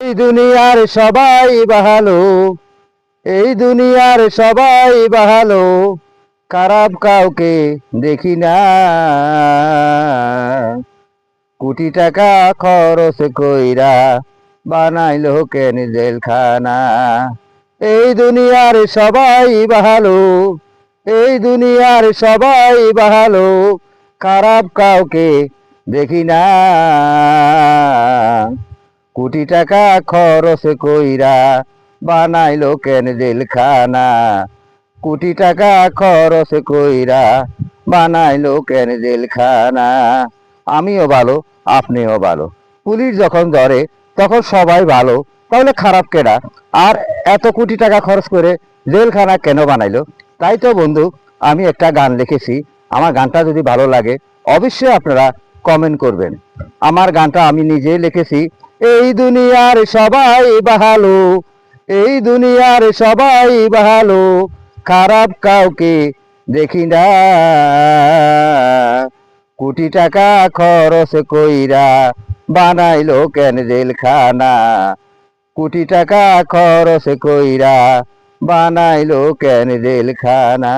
এই দুনিয়ার সবাই ভালো, এই দুনিয়ার সবাই ভালো, খারাপ কাউকে দেখি না। কোটি টাকা খরচ কইরা বানাইলো কেন জেলখানা। এই দুনিয়ার সবাই ভালো, এই দুনিয়ার সবাই ভালো, খারাপ কাউকে দেখি না। কোটি টাকা খরচ কইরা বানাইলো কেন জেলখানা। কোটি টাকা খরচ কইরা বানাইলো কেন জেলখানা। আমিও ভালো, আপনিও ভালো। পুলিশ যখন ধরে তখন সবাই ভালো, তাহলে খারাপ কেডা? আর এত কোটি টাকা খরচ করে জেলখানা কেন বানাইলো? তাই তো বন্ধু, আমি একটা গান লিখেছি। আমার গানটা যদি ভালো লাগে অবশ্যই আপনারা কমেন্ট করবেন। আমার গানটা আমি নিজে লিখেছি। এই দুনিয়ার সবাই ভালো, এই দুনিয়ার সবাই ভালো, খারাপ কাউকে দেখি না। কোটি টাকা খরচ কইরা বানাইলো কেন জেলখানা। কোটি টাকা খরচ কইরা বানাইলো কেন জেলখানা।